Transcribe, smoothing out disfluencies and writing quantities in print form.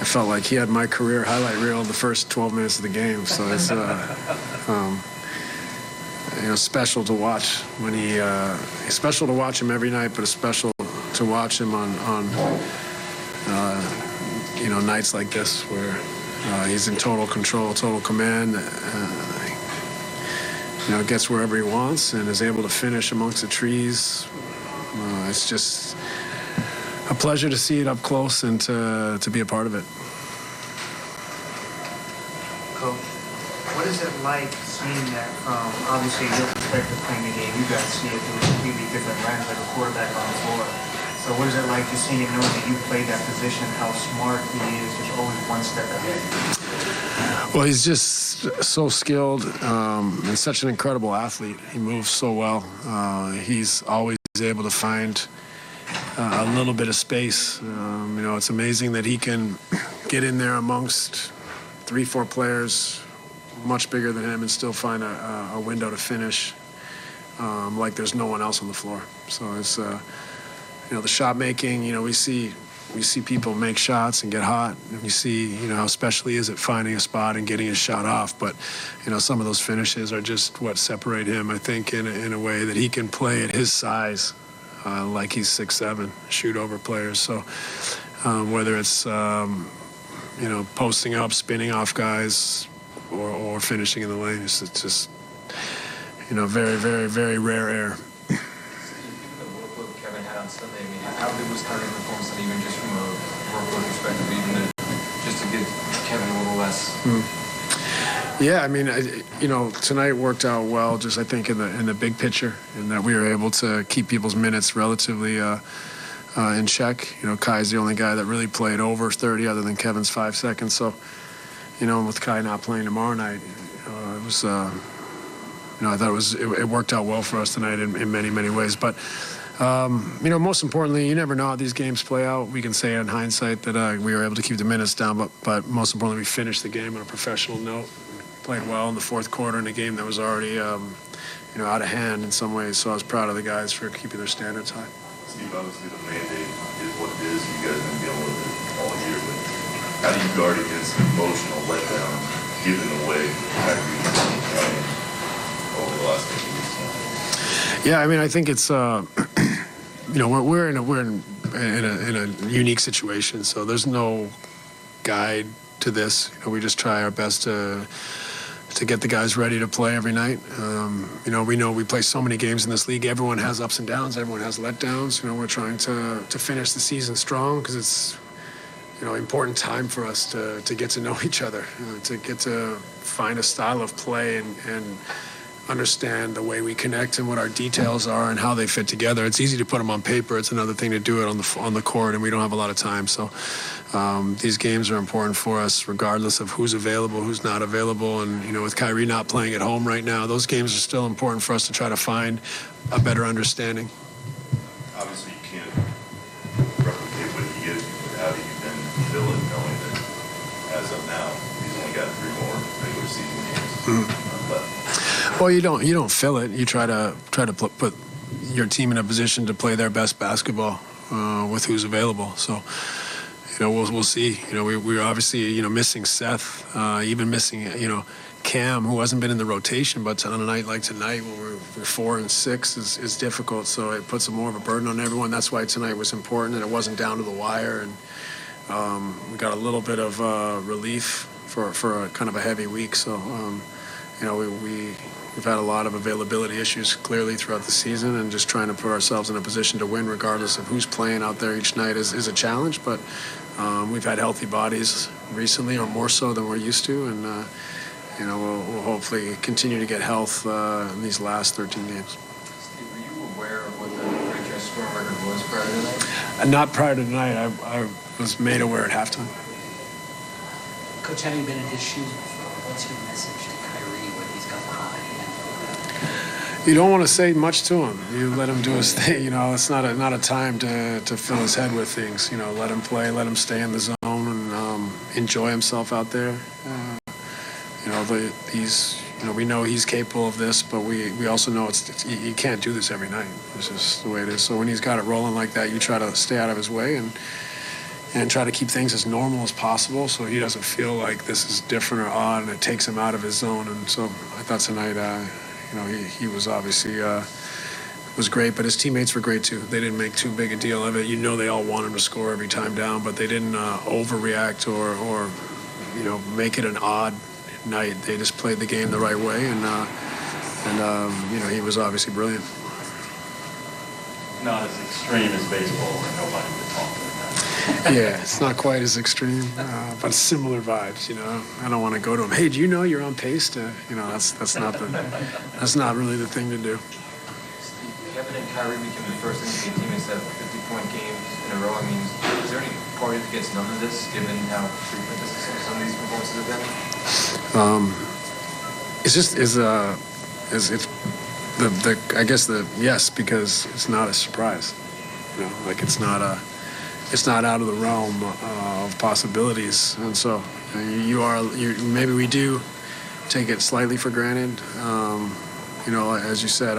I felt like he had my career highlight reel the first 12 minutes of the game. So it's special to watch when it's special to watch him every night, but it's special to watch him on nights like this where he's in total control, total command. Gets wherever he wants and is able to finish amongst the trees. It's just a pleasure to see it up close and to be a part of it. Coach, what is it like seeing that from, obviously, your perspective playing the game? You guys see it through a completely different lens, like a quarterback on the floor. So what is it like just seeing him knowing that you played that position, how smart he is, just always one step ahead? Well, he's just so skilled and such an incredible athlete. He moves so well. He's always able to find a little bit of space. It's amazing that he can get in there amongst 3-4 players much bigger than him and still find a window to finish like there's no one else on the floor. So it's, the shot making, we see people make shots and get hot. And we see, how special he is at finding a spot and getting his shot off. But, some of those finishes are just what separate him, I think, in a way that he can play at his size like he's 6'7", shoot over players. So whether it's, posting up, spinning off guys, or finishing in the lane, it's just, very, very, very rare air. Kevin had on Sunday, I mean, how big was starting the phone Sunday, even just from a workload perspective, even just to get Kevin a little less? Yeah, I mean, tonight worked out well, just I think in the big picture, in that we were able to keep people's minutes relatively in check. Kai's the only guy that really played over 30 other than Kevin's 5 seconds. So, with Kai not playing tomorrow night, it was, I thought it worked out well for us tonight in many, many ways. But, most importantly, you never know how these games play out. We can say in hindsight that we were able to keep the minutes down, but most importantly, we finished the game on a professional note. Played well in the fourth quarter in a game that was already, out of hand in some ways. So I was proud of the guys for keeping their standards high. Steve, obviously the mandate is what it is. You guys have been dealing with it all year. But how do you guard against an emotional letdown given the way Kyrie Irving playing over the last couple weeks? Yeah, I mean, I think it's we're in a unique situation. So there's no guide to this. We just try our best to get the guys ready to play every night. We know we play so many games in this league. Everyone has ups and downs. Everyone has letdowns. We're trying to finish the season strong because it's, important time for us to get to know each other, to get to find a style of play and understand the way we connect and what our details are and how they fit together. It's easy to put them on paper. It's another thing to do it on the court, and we don't have a lot of time. So these games are important for us regardless of who's available, who's not available. And, with Kyrie not playing at home right now, those games are still important for us to try to find a better understanding. Obviously, you can't replicate what he gives you, but how do you then fill it knowing that as of now, he's only got 3 more regular season games left? Well, you don't fill it. You try to put your team in a position to play their best basketball with who's available. So, we'll see. We're obviously missing Seth, even missing Cam, who hasn't been in the rotation, but on a night like tonight, when we're 4 and 6, is difficult. So it puts more of a burden on everyone. That's why tonight was important, and it wasn't down to the wire. And we got a little bit of relief for a kind of a heavy week. So, we've had a lot of availability issues clearly throughout the season, and just trying to put ourselves in a position to win regardless of who's playing out there each night is a challenge. But we've had healthy bodies recently, or more so than we're used to, and we'll hopefully continue to get health in these last 13 games. Steve, were you aware of what the franchise scoring record was prior to tonight? Not prior to tonight. I was made aware at halftime. Coach, having been in his shoes before, what's your message to Kyrie when he's got the hot hand? You don't want to say much to him. You let him do his thing. It's not a time to fill his head with things. Let him play, let him stay in the zone, and enjoy himself out there. We know he's capable of this, but we also know you can't do this every night. It's just the way it is. So when he's got it rolling like that, you try to stay out of his way and and try to keep things as normal as possible so he doesn't feel like this is different or odd and it takes him out of his zone. And so I thought tonight, he was obviously was great, but his teammates were great too. They didn't make too big a deal of it. They all want him to score every time down, but they didn't overreact or make it an odd night. They just played the game the right way, and he was obviously brilliant. Not as extreme as baseball, where nobody would talk like that. Yeah, it's not quite as extreme, but similar vibes. I don't want to go to him. Hey, do you know you're on pace to? That's not really the thing to do. Kevin and Kyrie became the first NBA teammates that have 50-point games in a row. I mean, is there any party that gets none of this, given how frequent some of these performances have been? Yes, because it's not a surprise. It's not out of the realm of possibilities, and so maybe we do take it slightly for granted. As you said.